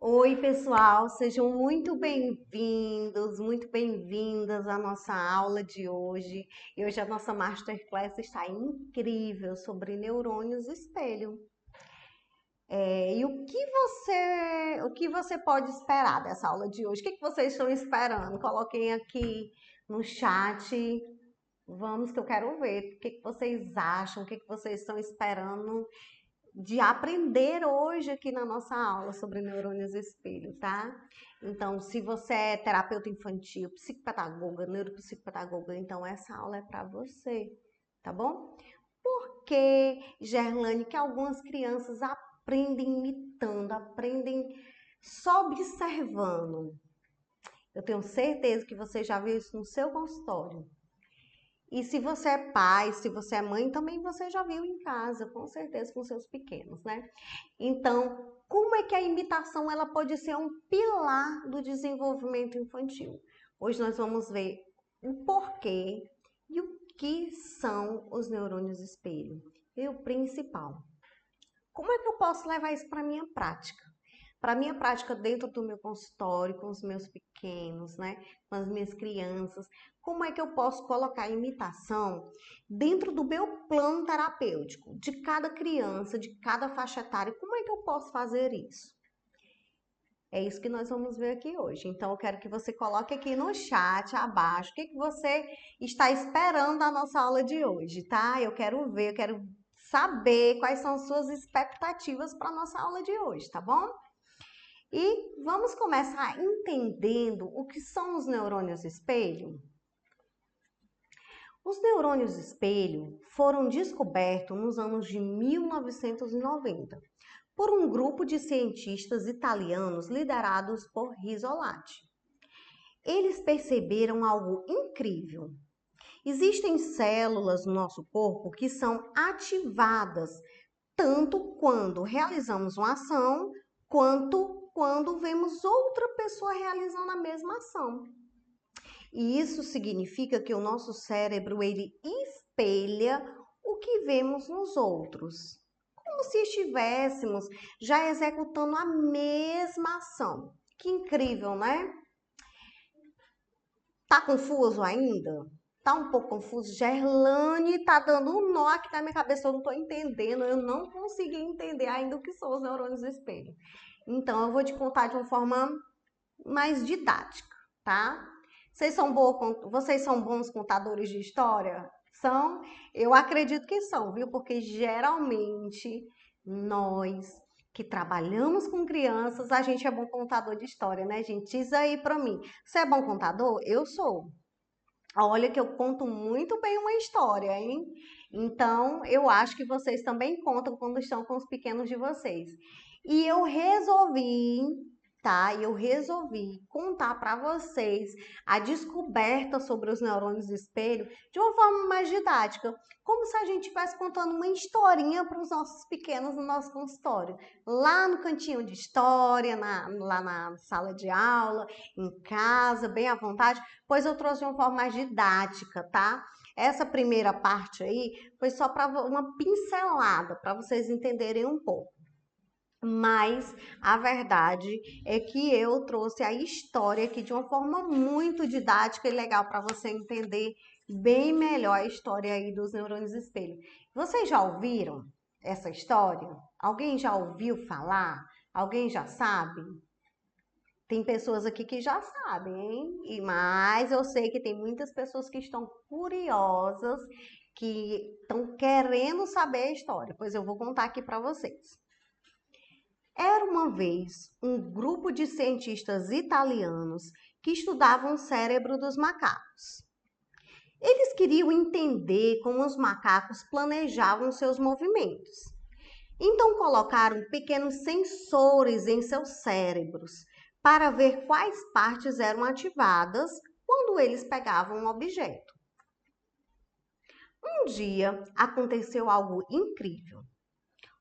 Oi, pessoal, sejam muito bem-vindas à nossa aula de hoje. E hoje a nossa Masterclass está incrível sobre neurônios espelho. E o que você pode esperar dessa aula de hoje? O que vocês estão esperando? Coloquem aqui no chat. Vamos que eu quero ver o que vocês acham, o que vocês estão esperando de aprender hoje aqui na nossa aula sobre neurônios espelho, tá? Então, se você é terapeuta infantil, psicopedagoga, neuropsicopedagoga, então essa aula é para você, tá bom? Porque, Gerlane, que algumas crianças aprendem imitando, aprendem só observando. Eu tenho certeza que você já viu isso no seu consultório. E se você é pai, se você é mãe, também você já viu em casa, com certeza, com seus pequenos, né? Então, como é que a imitação ela pode ser um pilar do desenvolvimento infantil? Hoje nós vamos ver o porquê e o que são os neurônios espelho. E o principal, como é que eu posso levar isso para a minha prática? Para a minha prática dentro do meu consultório, com os meus pequenos, né? Com as minhas crianças, como é que eu posso colocar a imitação dentro do meu plano terapêutico, de cada criança, de cada faixa etária? Como é que eu posso fazer isso? É isso que nós vamos ver aqui hoje. Então, eu quero que você coloque aqui no chat abaixo o que você está esperando da nossa aula de hoje, tá? Eu quero ver, eu quero saber quais são as suas expectativas para a nossa aula de hoje, tá bom? E vamos começar entendendo o que são os neurônios espelho? Os neurônios espelho foram descobertos nos anos de 1990 por um grupo de cientistas italianos liderados por Risolati. Eles perceberam algo incrível. Existem células no nosso corpo que são ativadas tanto quando realizamos uma ação, quanto quando vemos outra pessoa realizando a mesma ação. E isso significa que o nosso cérebro, ele espelha o que vemos nos outros. Como se estivéssemos já executando a mesma ação. Que incrível, né? Tá confuso ainda? Tá um pouco confuso? Gerlane tá dando um nó aqui na minha cabeça, eu não tô entendendo, eu não consegui entender ainda o que são os neurônios do espelho. Então, eu vou te contar de uma forma mais didática, tá? Vocês são bons contadores de história? São? Eu acredito que são, viu? Porque geralmente nós que trabalhamos com crianças, a gente é bom contador de história, né, gente? Diz aí pra mim. Você é bom contador? Eu sou. Olha que eu conto muito bem uma história, hein? Então, eu acho que vocês também contam quando estão com os pequenos de vocês. E eu resolvi, tá? Eu resolvi contar para vocês a descoberta sobre os neurônios do espelho de uma forma mais didática, como se a gente estivesse contando uma historinha para os nossos pequenos no nosso consultório, lá no cantinho de história, lá na sala de aula, em casa, bem à vontade, pois eu trouxe de uma forma mais didática, tá? Essa primeira parte aí foi só para uma pincelada, para vocês entenderem um pouco. Mas a verdade é que eu trouxe a história aqui de uma forma muito didática e legal para você entender bem melhor a história aí dos neurônios espelho. Vocês já ouviram essa história? Alguém já ouviu falar? Alguém já sabe? Tem pessoas aqui que já sabem, hein? Mas eu sei que tem muitas pessoas que estão curiosas, que estão querendo saber a história, pois eu vou contar aqui para vocês. Era uma vez um grupo de cientistas italianos que estudavam o cérebro dos macacos. Eles queriam entender como os macacos planejavam seus movimentos. Então colocaram pequenos sensores em seus cérebros para ver quais partes eram ativadas quando eles pegavam um objeto. Um dia aconteceu algo incrível.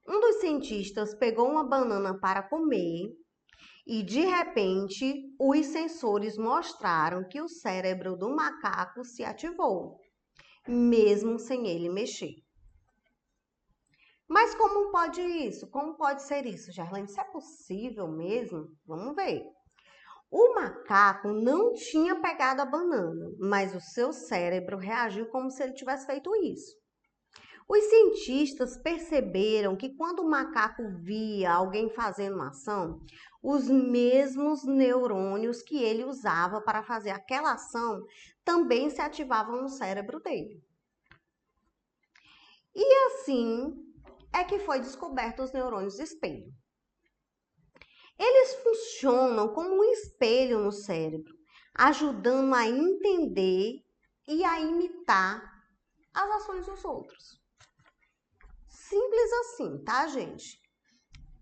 Um dos cientistas pegou uma banana para comer e, de repente, os sensores mostraram que o cérebro do macaco se ativou, mesmo sem ele mexer. Mas como pode isso? Como pode ser isso, Gerlane? Isso é possível mesmo? Vamos ver. O macaco não tinha pegado a banana, mas o seu cérebro reagiu como se ele tivesse feito isso. Os cientistas perceberam que quando o macaco via alguém fazendo uma ação, os mesmos neurônios que ele usava para fazer aquela ação também se ativavam no cérebro dele. E assim é que foi descoberto os neurônios espelho. Eles funcionam como um espelho no cérebro, ajudando a entender e a imitar as ações dos outros. Simples assim, tá, gente?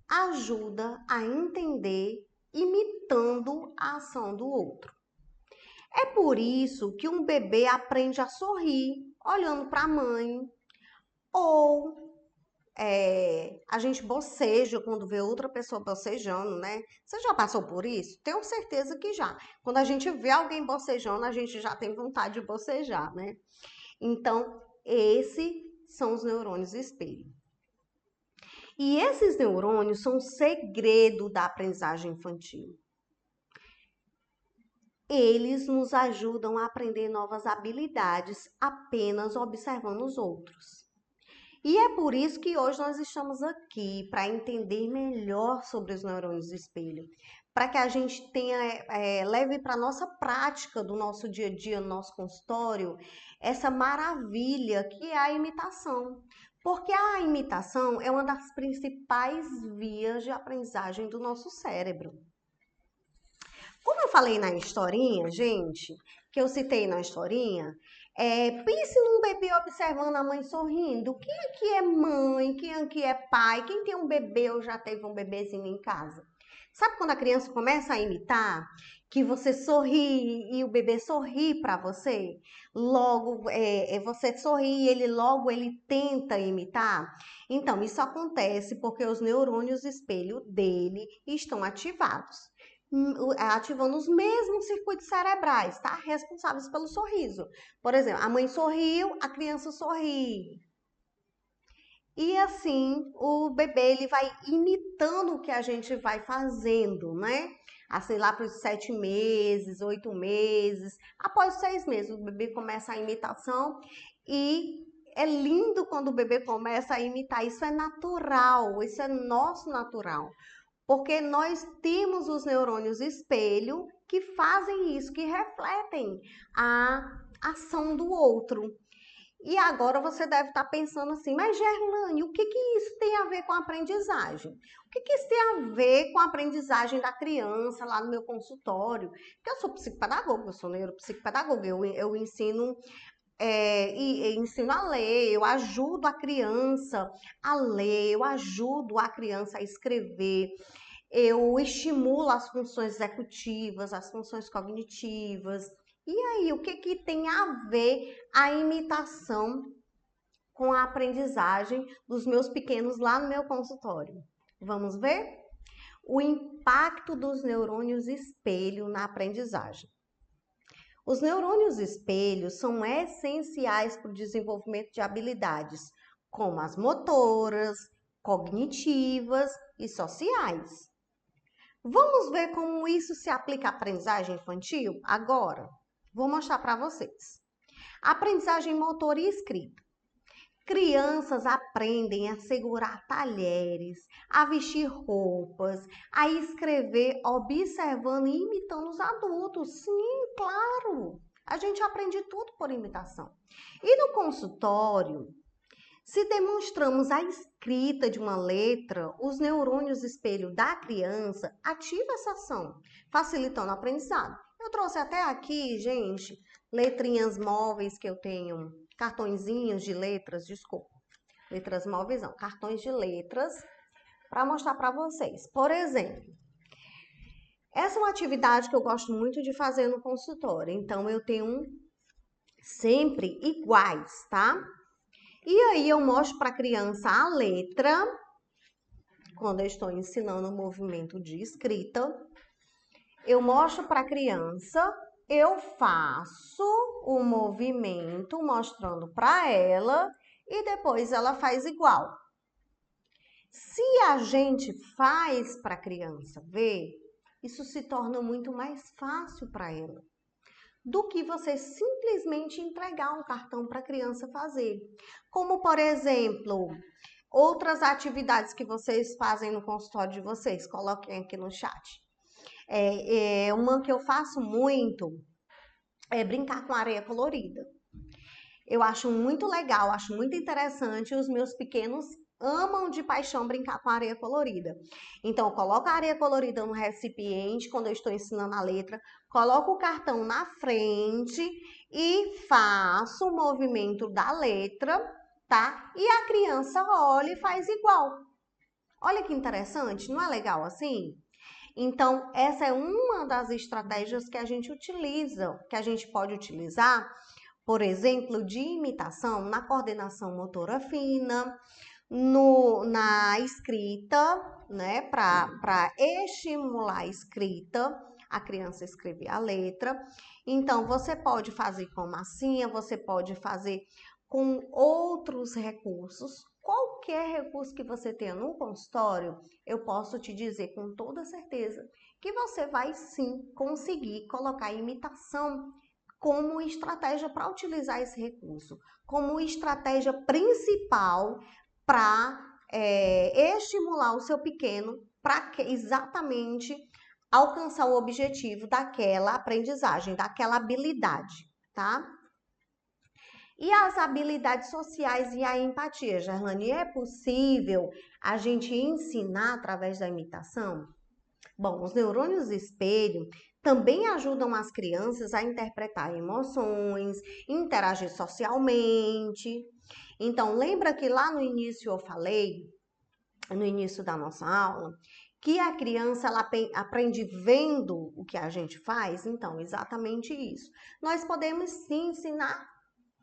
Ajuda a entender imitando a ação do outro. É por isso que um bebê aprende a sorrir olhando para a mãe, ou a gente boceja quando vê outra pessoa bocejando, né? Você já passou por isso? Tenho certeza que já. Quando a gente vê alguém bocejando, a gente já tem vontade de bocejar, né? Então, esses são os neurônios espelho. E esses neurônios são o segredo da aprendizagem infantil. Eles nos ajudam a aprender novas habilidades apenas observando os outros. E é por isso que hoje nós estamos aqui, para entender melhor sobre os neurônios espelho, para que a gente leve para a nossa prática do nosso dia a dia, no nosso consultório, essa maravilha que é a imitação. Porque a imitação é uma das principais vias de aprendizagem do nosso cérebro. Como eu falei na historinha, gente, que eu citei na historinha, pense num bebê observando a mãe sorrindo. Quem aqui é mãe? Quem aqui é pai? Quem tem um bebê ou já teve um bebezinho em casa? Sabe quando a criança começa a imitar? Que você sorri e o bebê sorri para você? Logo, você sorri e ele tenta imitar? Então, isso acontece porque os neurônios espelho dele estão ativados, ativando os mesmos circuitos cerebrais, tá? Responsáveis pelo sorriso. Por exemplo, a mãe sorriu, a criança sorri. E assim, o bebê ele vai imitando o que a gente vai fazendo, né? Assim, lá para os 7 meses, 8 meses. Após 6 meses, o bebê começa a imitação e é lindo quando o bebê começa a imitar. Isso é natural, isso é nosso natural. Porque nós temos os neurônios espelho que fazem isso, que refletem a ação do outro. E agora você deve estar pensando assim, mas Gerlane, o que isso tem a ver com a aprendizagem? O que isso tem a ver com a aprendizagem da criança lá no meu consultório? Porque eu sou psicopedagoga, eu sou neuropsicopedagoga, eu ensino e ensino a ler, eu ajudo a criança a ler, eu ajudo a criança a escrever, eu estimulo as funções executivas, as funções cognitivas. E aí, o que tem a ver a imitação com a aprendizagem dos meus pequenos lá no meu consultório? Vamos ver? O impacto dos neurônios espelho na aprendizagem. Os neurônios espelho são essenciais para o desenvolvimento de habilidades, como as motoras, cognitivas e sociais. Vamos ver como isso se aplica à aprendizagem infantil? Agora, vou mostrar para vocês. Aprendizagem motora e escrita. Crianças aprendem a segurar talheres, a vestir roupas, a escrever observando e imitando os adultos. Sim, claro! A gente aprende tudo por imitação. E no consultório, se demonstramos a escrita de uma letra, os neurônios espelho da criança ativam essa ação, facilitando o aprendizado. Eu trouxe até aqui, gente, letrinhas móveis que eu tenho, cartõezinhos de letras, desculpa. Letras móveis não, cartões de letras, para mostrar para vocês. Por exemplo, essa é uma atividade que eu gosto muito de fazer no consultório, então eu tenho sempre iguais, tá? E aí eu mostro para a criança a letra, quando eu estou ensinando o movimento de escrita. Eu mostro para a criança, eu faço o movimento mostrando para ela e depois ela faz igual. Se a gente faz para a criança ver, isso se torna muito mais fácil para ela do que você simplesmente entregar um cartão para a criança fazer. Como, por exemplo, outras atividades que vocês fazem no consultório de vocês, coloquem aqui no chat. Uma que eu faço muito é brincar com areia colorida. Eu acho muito legal, acho muito interessante. Os meus pequenos amam de paixão brincar com areia colorida. Então, eu coloco a areia colorida no recipiente quando eu estou ensinando a letra, coloco o cartão na frente e faço o movimento da letra, tá? E a criança olha e faz igual. Olha que interessante, não é legal assim? Então, essa é uma das estratégias que a gente utiliza, que a gente pode utilizar, por exemplo, de imitação na coordenação motora fina, na escrita, né, para estimular a escrita, a criança escrever a letra. Então, você pode fazer com massinha, você pode fazer com outros recursos. Qualquer recurso que você tenha no consultório, eu posso te dizer com toda certeza que você vai sim conseguir colocar a imitação como estratégia para utilizar esse recurso, como estratégia principal para estimular o seu pequeno para exatamente alcançar o objetivo daquela aprendizagem, daquela habilidade, tá? E as habilidades sociais e a empatia, Gerlane, é possível a gente ensinar através da imitação? Bom, os neurônios espelho também ajudam as crianças a interpretar emoções, interagir socialmente. Então, lembra que lá no início eu falei, no início da nossa aula, que a criança ela aprende vendo o que a gente faz? Então, exatamente isso. Nós podemos sim ensinar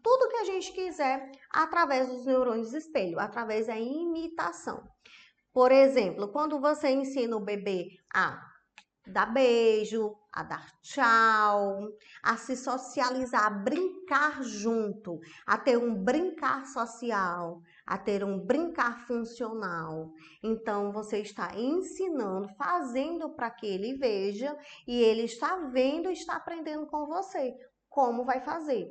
tudo que a gente quiser através dos neurônios espelho, através da imitação. Por exemplo, quando você ensina o bebê a dar beijo, a dar tchau, a se socializar, a brincar junto, a ter um brincar social, a ter um brincar funcional. Então, você está ensinando, fazendo para que ele veja e ele está vendo e está aprendendo com você como vai fazer.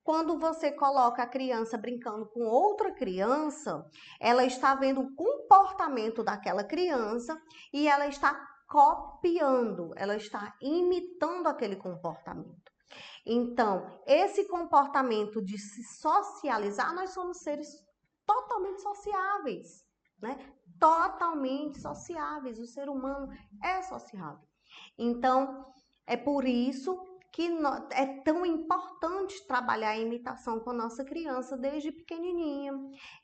Quando você coloca a criança brincando com outra criança, ela está vendo o comportamento daquela criança e ela está copiando, ela está imitando aquele comportamento. Então, esse comportamento de se socializar, nós somos seres totalmente sociáveis, né? Totalmente sociáveis. O ser humano é sociável. Então, é por isso que é tão importante trabalhar a imitação com a nossa criança desde pequenininha.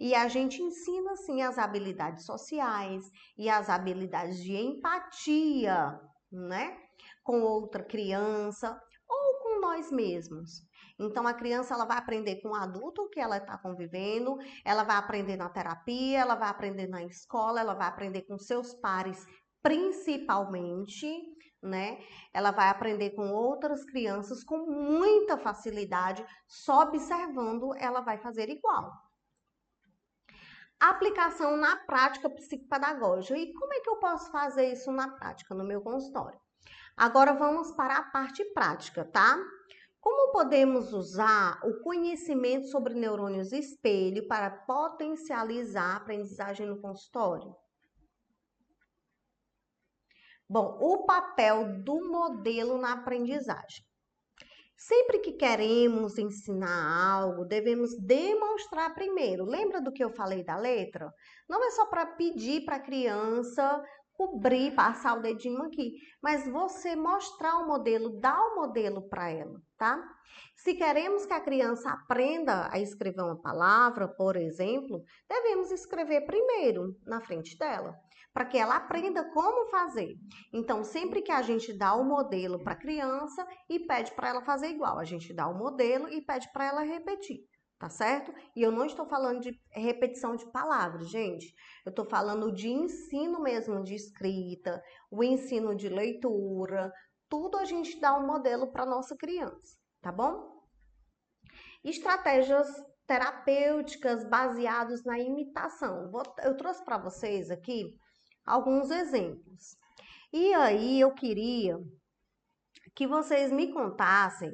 E a gente ensina, assim, as habilidades sociais e as habilidades de empatia, né? Com outra criança ou com nós mesmos. Então, a criança ela vai aprender com o adulto que ela está convivendo, ela vai aprender na terapia, ela vai aprender na escola, ela vai aprender com seus pares, principalmente, né? Ela vai aprender com outras crianças com muita facilidade, só observando ela vai fazer igual. Aplicação na prática psicopedagógica. E como é que eu posso fazer isso na prática, no meu consultório? Agora vamos para a parte prática, tá? Como podemos usar o conhecimento sobre neurônios espelho para potencializar a aprendizagem no consultório? Bom, o papel do modelo na aprendizagem. Sempre que queremos ensinar algo, devemos demonstrar primeiro. Lembra do que eu falei da letra? Não é só para pedir para a criança cobrir, passar o dedinho aqui, mas você mostrar o modelo, dar o modelo para ela, tá? Se queremos que a criança aprenda a escrever uma palavra, por exemplo, devemos escrever primeiro na frente dela, para que ela aprenda como fazer. Então, sempre que a gente dá o modelo para a criança e pede para ela fazer igual, a gente dá o modelo e pede para ela repetir, tá certo? E eu não estou falando de repetição de palavras, gente. Eu estou falando de ensino mesmo, de escrita, o ensino de leitura, tudo a gente dá um modelo para nossa criança, tá bom? Estratégias terapêuticas baseadas na imitação. Eu trouxe para vocês aqui alguns exemplos. E aí eu queria que vocês me contassem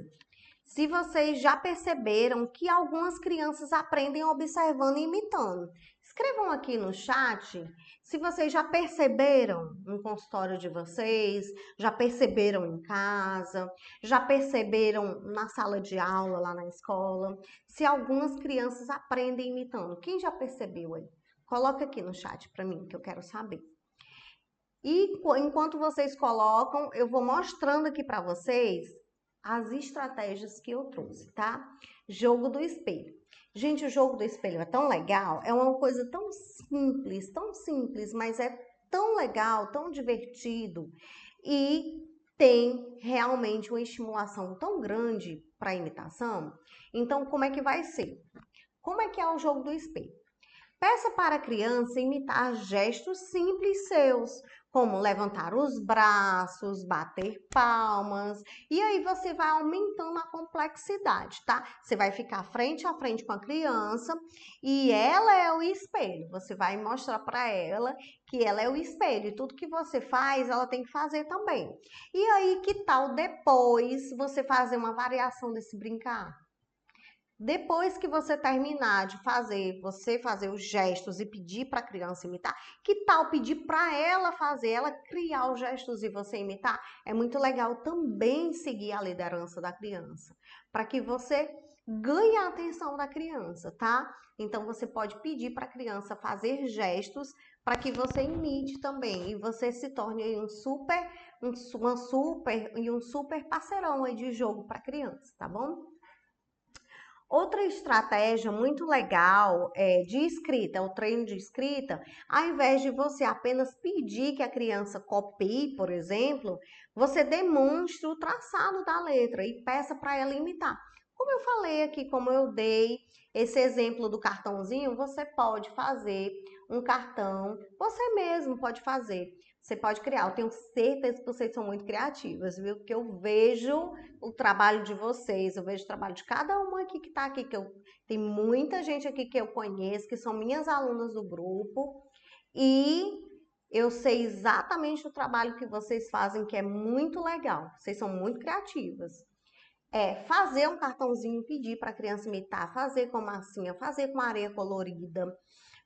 se vocês já perceberam que algumas crianças aprendem observando e imitando. Escrevam aqui no chat se vocês já perceberam no consultório de vocês, já perceberam em casa, já perceberam na sala de aula, lá na escola, se algumas crianças aprendem imitando. Quem já percebeu aí? Coloca aqui no chat para mim, que eu quero saber. E enquanto vocês colocam, eu vou mostrando aqui para vocês as estratégias que eu trouxe, tá? Jogo do espelho. Gente, o jogo do espelho é tão legal, é uma coisa tão simples, mas é tão legal, tão divertido e tem realmente uma estimulação tão grande para a imitação. Então, como é que vai ser? Como é que é o jogo do espelho? Peça para a criança imitar gestos simples seus, como levantar os braços, bater palmas, e aí você vai aumentando a complexidade, tá? Você vai ficar frente a frente com a criança e ela é o espelho. Você vai mostrar para ela que ela é o espelho e tudo que você faz, ela tem que fazer também. E aí, que tal depois você fazer uma variação desse brincar? Depois que você terminar de fazer, você fazer os gestos e pedir para a criança imitar, que tal pedir para ela fazer, ela criar os gestos e você imitar? É muito legal também seguir a liderança da criança, para que você ganhe a atenção da criança, tá? Então você pode pedir para a criança fazer gestos para que você imite também e você se torne um super parceirão aí de jogo para criança, tá bom? Outra estratégia muito legal de escrita, o treino de escrita, ao invés de você apenas pedir que a criança copie, por exemplo, você demonstre o traçado da letra e peça para ela imitar. Como eu falei aqui, como eu dei esse exemplo do cartãozinho, você pode fazer um cartão, você mesmo pode fazer. Você pode criar, eu tenho certeza que vocês são muito criativas, viu? Porque eu vejo o trabalho de vocês, eu vejo o trabalho de cada uma aqui que tá aqui, tem muita gente aqui que eu conheço, que são minhas alunas do grupo, e eu sei exatamente o trabalho que vocês fazem, que é muito legal. Vocês são muito criativas. Fazer um cartãozinho, pedir para a criança imitar, fazer com massinha, fazer com areia colorida,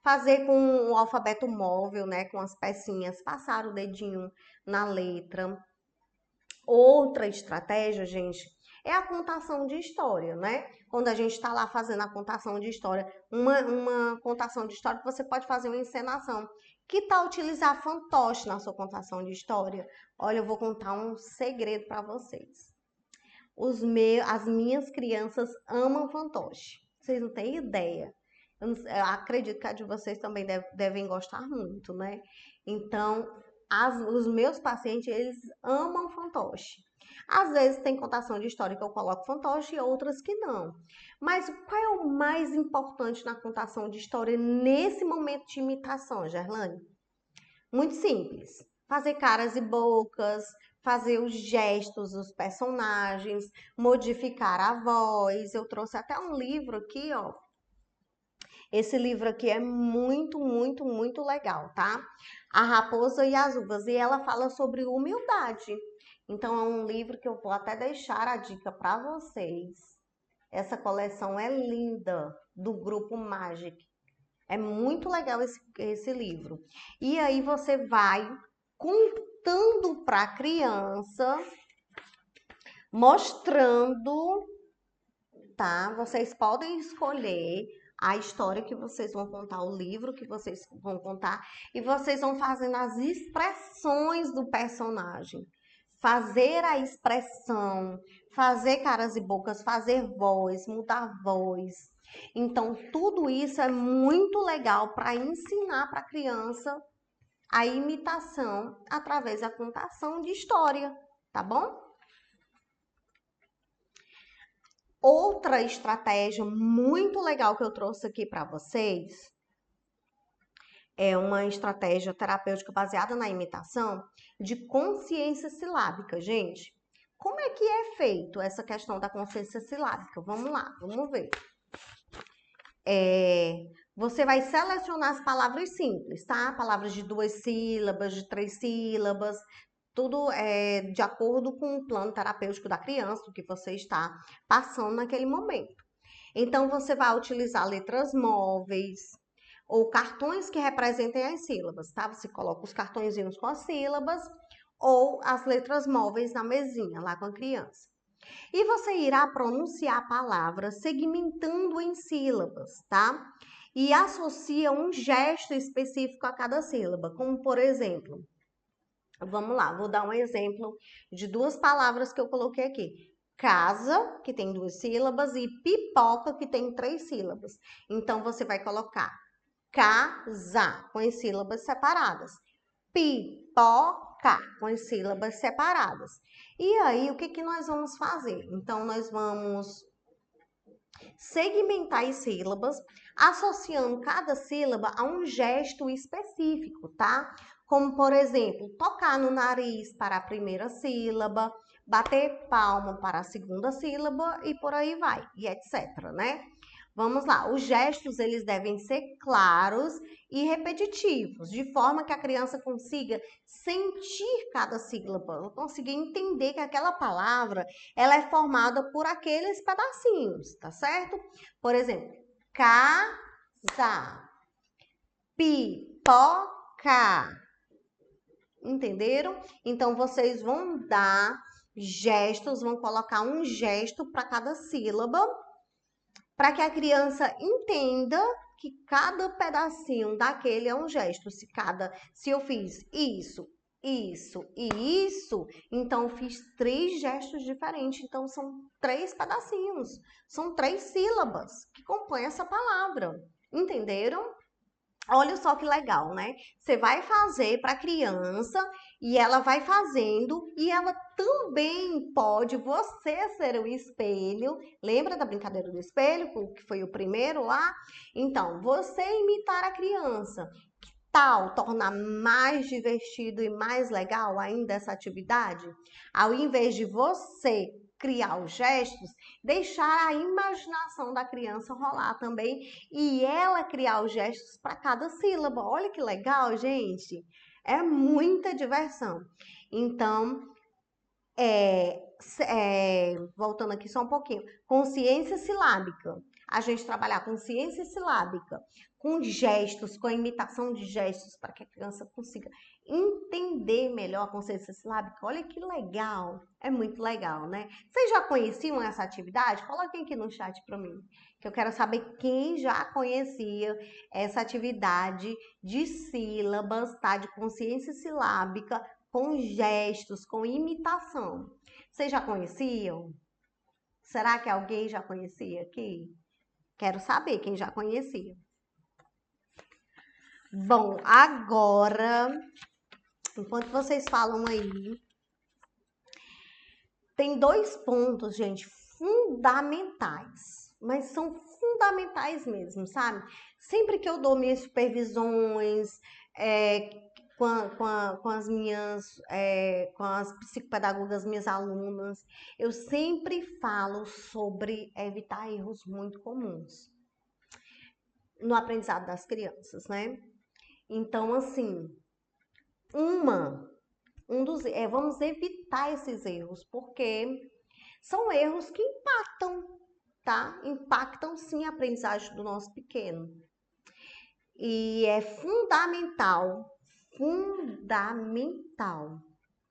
fazer com o alfabeto móvel, né, com as pecinhas, passar o dedinho na letra. Outra estratégia, gente, é a contação de história, né? Quando a gente está lá fazendo a contação de história, uma contação de história, você pode fazer uma encenação. Que tal utilizar fantoche na sua contação de história? Olha, eu vou contar um segredo para vocês. As minhas crianças amam fantoche. Vocês não têm ideia. Eu acredito que a de vocês também devem gostar muito, né? Então, os meus pacientes, eles amam fantoche. Às vezes tem contação de história que eu coloco fantoche e outras que não. Mas qual é o mais importante na contação de história nesse momento de imitação, Gerlane? Muito simples. Fazer caras e bocas, fazer os gestos dos personagens, modificar a voz. Eu trouxe até um livro aqui, ó. Esse livro aqui é muito legal, tá? A Raposa e as Uvas. E ela fala sobre humildade. Então, é um livro que eu vou até deixar a dica para vocês. Essa coleção é linda, do Grupo Magic. É muito legal esse livro. E aí você vai contando para a criança, mostrando, tá? Vocês podem escolher a história que vocês vão contar, o livro que vocês vão contar, e vocês vão fazendo as expressões do personagem. Fazer a expressão, fazer caras e bocas, fazer voz, mudar voz. Então, tudo isso é muito legal para ensinar para a criança a imitação através da contação de história, tá bom? Outra estratégia muito legal que eu trouxe aqui para vocês é uma estratégia terapêutica baseada na imitação de consciência silábica, gente. Como é que é feito essa questão da consciência silábica? Vamos lá, vamos ver. Você vai selecionar as palavras simples, tá? Palavras de 2 sílabas, de 3 sílabas, tudo de acordo com o plano terapêutico da criança, o que você está passando naquele momento. Então, você vai utilizar letras móveis ou cartões que representem as sílabas, tá? Você coloca os cartõezinhos com as sílabas ou as letras móveis na mesinha, lá com a criança. E você irá pronunciar a palavra segmentando em sílabas, tá? E associa um gesto específico a cada sílaba, como por exemplo, vamos lá, vou dar um exemplo de 2 palavras que eu coloquei aqui. Casa, que tem 2 sílabas, e pipoca, que tem 3 sílabas. Então, você vai colocar casa, com as sílabas separadas. Pipoca, com as sílabas separadas. E aí, o que nós vamos fazer? Então, nós vamos segmentar as sílabas, associando cada sílaba a um gesto específico, tá? Como, por exemplo, tocar no nariz para a primeira sílaba, bater palma para a segunda sílaba e por aí vai, e etc, né? Vamos lá, os gestos eles devem ser claros e repetitivos, de forma que a criança consiga sentir cada sílaba, consiga entender que aquela palavra ela é formada por aqueles pedacinhos, tá certo? Por exemplo, casa, pipoca. Entenderam? Então, vocês vão dar gestos, vão colocar um gesto para cada sílaba, para que a criança entenda que cada pedacinho daquele é um gesto. Se eu fiz isso, isso e isso, então eu fiz 3 gestos diferentes. Então, são 3 pedacinhos, são 3 sílabas que compõem essa palavra. Entenderam? Olha só que legal, né? Você vai fazer para a criança e ela vai fazendo e ela também pode você ser o espelho. Lembra da brincadeira do espelho, que foi o primeiro lá? Então, você imitar a criança. Que tal tornar mais divertido e mais legal ainda essa atividade? Ao invés de você criar os gestos, deixar a imaginação da criança rolar também e ela criar os gestos para cada sílaba. Olha que legal, gente! É muita diversão. Então, voltando aqui só um pouquinho, consciência silábica. A gente trabalhar consciência silábica com gestos, com a imitação de gestos, para que a criança consiga entender melhor a consciência silábica. Olha que legal, é muito legal, né? Vocês já conheciam essa atividade? Coloquem aqui no chat para mim, que eu quero saber quem já conhecia essa atividade de sílabas, tá? De consciência silábica com gestos, com imitação. Vocês já conheciam? Será que alguém já conhecia aqui? Quero saber quem já conhecia. Bom, agora, enquanto vocês falam aí, tem 2 pontos, gente, fundamentais, mas são fundamentais mesmo, sabe? Sempre que eu dou minhas supervisões, com as minhas, com as psicopedagogas, minhas alunas, eu sempre falo sobre evitar erros muito comuns no aprendizado das crianças, né? Então, assim, vamos evitar esses erros, porque são erros que impactam, tá? Impactam sim a aprendizagem do nosso pequeno. E é fundamental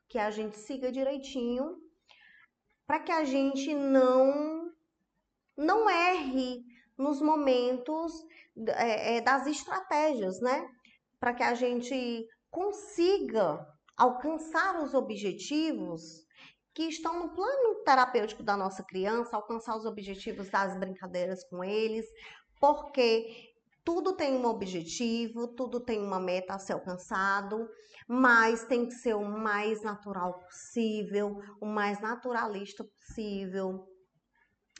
que a gente siga direitinho para que a gente não erre nos momentos das estratégias, né? Para que a gente consiga alcançar os objetivos que estão no plano terapêutico da nossa criança, alcançar os objetivos das brincadeiras com eles, porque tudo tem um objetivo, tudo tem uma meta a ser alcançado, mas tem que ser o mais natural possível, o mais naturalista possível.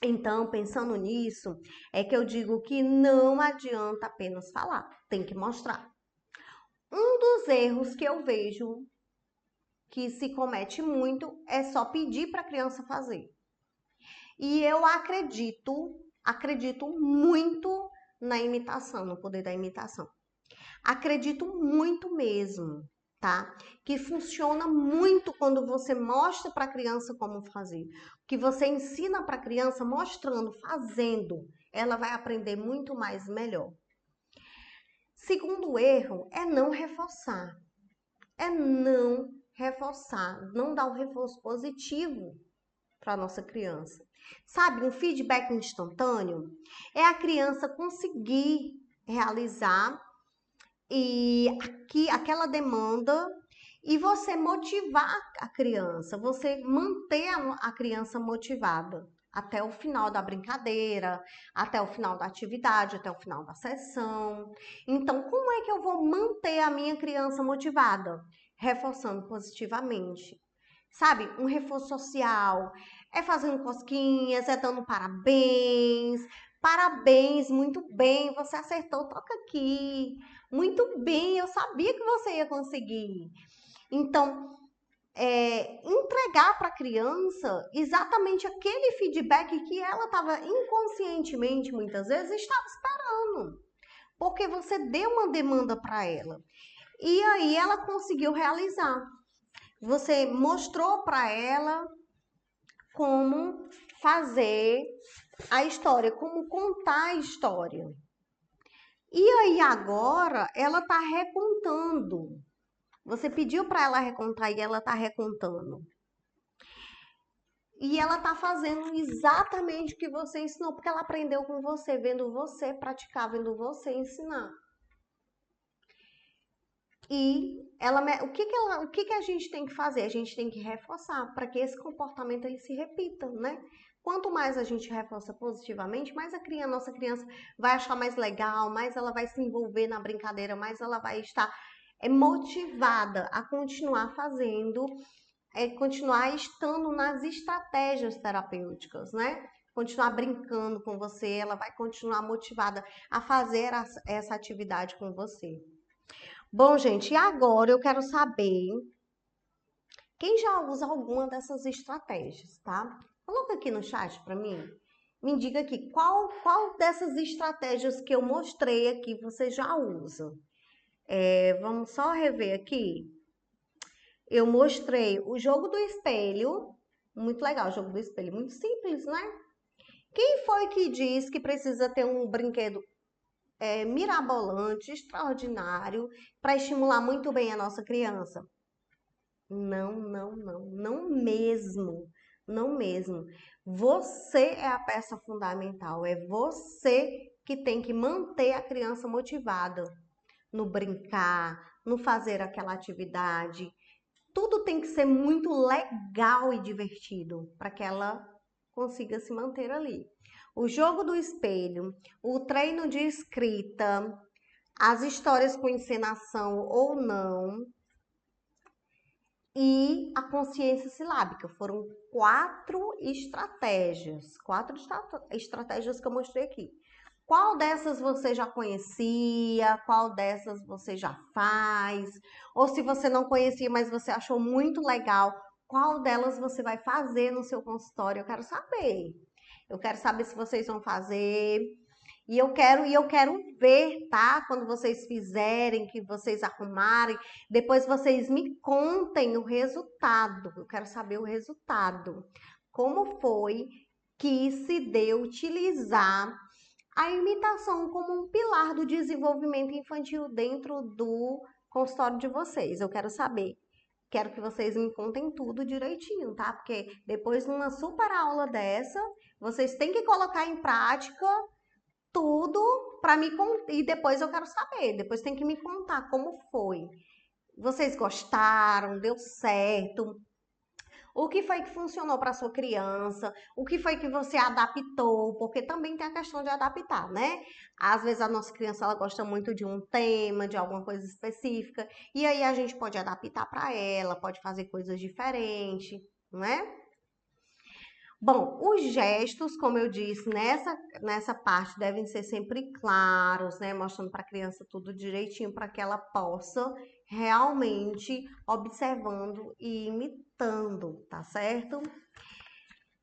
Então, pensando nisso, é que eu digo que não adianta apenas falar, tem que mostrar. Um dos erros que eu vejo que se comete muito é só pedir para a criança fazer. E eu acredito muito na imitação, no poder da imitação. Acredito muito mesmo, tá? Que funciona muito quando você mostra para a criança como fazer. Que você ensina para a criança mostrando, fazendo, ela vai aprender muito mais melhor. Segundo erro é não reforçar. É não reforçar, não dar um reforço positivo para a nossa criança. Sabe, um feedback instantâneo é a criança conseguir realizar aquela demanda e você motivar a criança, você manter a criança motivada até o final da brincadeira, até o final da atividade, até o final da sessão. Então, como é que eu vou manter a minha criança motivada? Reforçando positivamente. Sabe, um reforço social, é fazendo cosquinhas, é dando parabéns. Parabéns, muito bem, você acertou, toca aqui. Muito bem, eu sabia que você ia conseguir. Então, entregar para a criança exatamente aquele feedback que ela estava inconscientemente, muitas vezes, estava esperando. Porque você deu uma demanda para ela. E aí ela conseguiu realizar. Você mostrou para ela como fazer a história, como contar a história. E aí agora ela está recontando. Você pediu para ela recontar e ela está recontando. E ela está fazendo exatamente o que você ensinou, porque ela aprendeu com você, vendo você praticar, vendo você ensinar. E o que a gente tem que fazer? A gente tem que reforçar para que esse comportamento ele se repita, né? Quanto mais a gente reforça positivamente, mais nossa criança vai achar mais legal, mais ela vai se envolver na brincadeira, mais ela vai estar motivada a continuar fazendo, continuar estando nas estratégias terapêuticas, né? Continuar brincando com você, ela vai continuar motivada a fazer essa atividade com você. Bom, gente, e agora eu quero saber quem já usa alguma dessas estratégias, tá? Coloca aqui no chat para mim. Me diga aqui qual dessas estratégias que eu mostrei aqui você já usa. Vamos só rever aqui. Eu mostrei o jogo do espelho. Muito legal o jogo do espelho, muito simples, né? Quem foi que diz que precisa ter um brinquedo mirabolante, extraordinário, para estimular muito bem a nossa criança? Não, não, não, não mesmo, não mesmo. Você é a peça fundamental, é você que tem que manter a criança motivada no brincar, no fazer aquela atividade. Tudo tem que ser muito legal e divertido para que ela consiga se manter ali. O jogo do espelho, o treino de escrita, as histórias com encenação ou não, e a consciência silábica. Foram quatro estratégias que eu mostrei aqui. Qual dessas você já conhecia? Qual dessas você já faz? Ou se você não conhecia, mas você achou muito legal, qual delas você vai fazer no seu consultório? Eu quero saber. Eu quero saber se vocês vão fazer. E eu quero ver, tá? Quando vocês fizerem, que vocês arrumarem, depois vocês me contem o resultado. Eu quero saber o resultado. Como foi que se deu utilizar a imitação como um pilar do desenvolvimento infantil dentro do consultório de vocês? Eu quero saber. Quero que vocês me contem tudo direitinho, tá? Porque depois de uma super aula dessa, vocês têm que colocar em prática tudo para me contar. E depois eu quero saber. Depois tem que me contar como foi. Vocês gostaram? Deu certo? O que foi que funcionou para sua criança? O que foi que você adaptou? Porque também tem a questão de adaptar, né? Às vezes a nossa criança ela gosta muito de um tema, de alguma coisa específica, e aí a gente pode adaptar para ela, pode fazer coisas diferentes, não é? Bom, os gestos, como eu disse, nessa parte devem ser sempre claros, né? Mostrando para a criança tudo direitinho para que ela possa realmente observando e imitando, tá certo?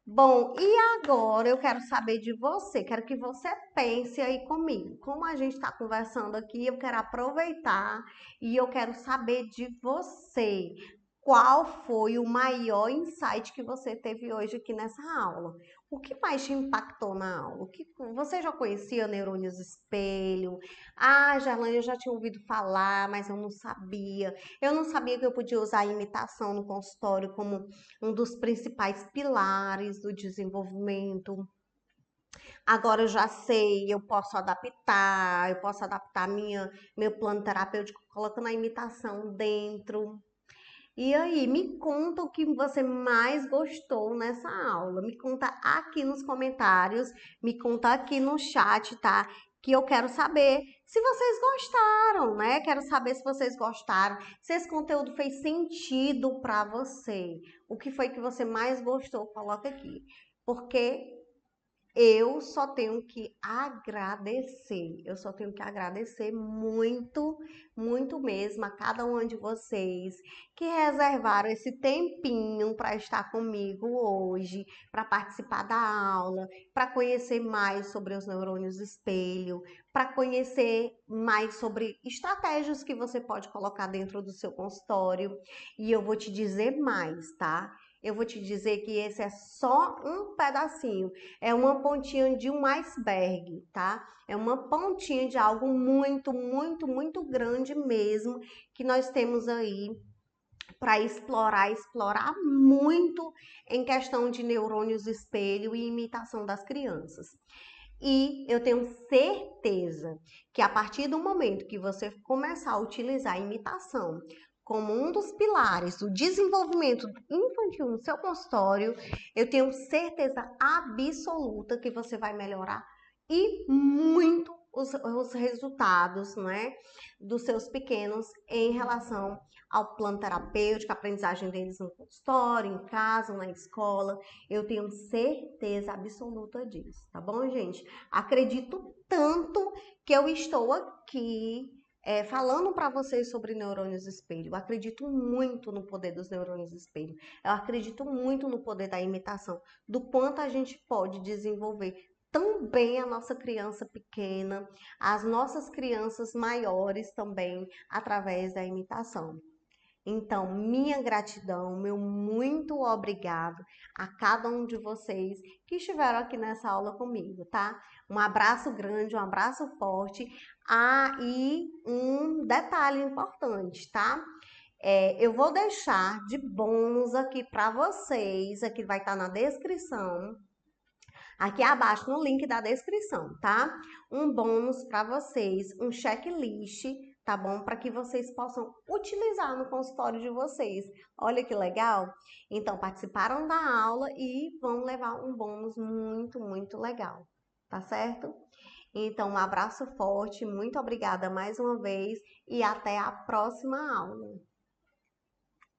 Bom, e agora eu quero saber de você, quero que você pense aí comigo. Como a gente está conversando aqui, eu quero aproveitar e eu quero saber de você. Qual foi o maior insight que você teve hoje aqui nessa aula? O que mais te impactou na aula? Você já conhecia neurônios espelho? Ah, Gerlane, eu já tinha ouvido falar, mas eu não sabia. Eu não sabia que eu podia usar a imitação no consultório como um dos principais pilares do desenvolvimento. Agora eu já sei, eu posso adaptar meu plano terapêutico colocando a imitação dentro. E aí, me conta o que você mais gostou nessa aula. Me conta aqui nos comentários, me conta aqui no chat, tá? Que eu quero saber se vocês gostaram, né? Quero saber se vocês gostaram, se esse conteúdo fez sentido para você. O que foi que você mais gostou? Coloca aqui. Porque eu só tenho que agradecer. Eu só tenho que agradecer muito, muito mesmo a cada um de vocês que reservaram esse tempinho para estar comigo hoje, para participar da aula, para conhecer mais sobre os neurônios espelho, para conhecer mais sobre estratégias que você pode colocar dentro do seu consultório. E eu vou te dizer mais, tá? Eu vou te dizer que esse é só um pedacinho, é uma pontinha de um iceberg, tá? É uma pontinha de algo muito, muito, muito grande mesmo que nós temos aí para explorar muito em questão de neurônios espelho e imitação das crianças. E eu tenho certeza que a partir do momento que você começar a utilizar a imitação como um dos pilares do desenvolvimento infantil no seu consultório, eu tenho certeza absoluta que você vai melhorar e muito os resultados, né, dos seus pequenos em relação ao plano terapêutico, a aprendizagem deles no consultório, em casa, na escola. Eu tenho certeza absoluta disso, tá bom, gente? Acredito tanto que eu estou aqui falando para vocês sobre neurônios espelho. Eu acredito muito no poder dos neurônios espelho. Eu acredito muito no poder da imitação, do quanto a gente pode desenvolver também a nossa criança pequena, as nossas crianças maiores também, através da imitação. Então, minha gratidão, meu muito obrigado a cada um de vocês que estiveram aqui nessa aula comigo, tá? Um abraço grande, um abraço forte. Ah, e um detalhe importante, tá? Eu vou deixar de bônus aqui para vocês, aqui vai estar na descrição, aqui abaixo no link da descrição, tá? Um bônus para vocês, um checklist, tá bom? Para que vocês possam utilizar no consultório de vocês. Olha que legal! Então, participaram da aula e vão levar um bônus muito, muito legal, tá certo? Então, um abraço forte, muito obrigada mais uma vez e até a próxima aula.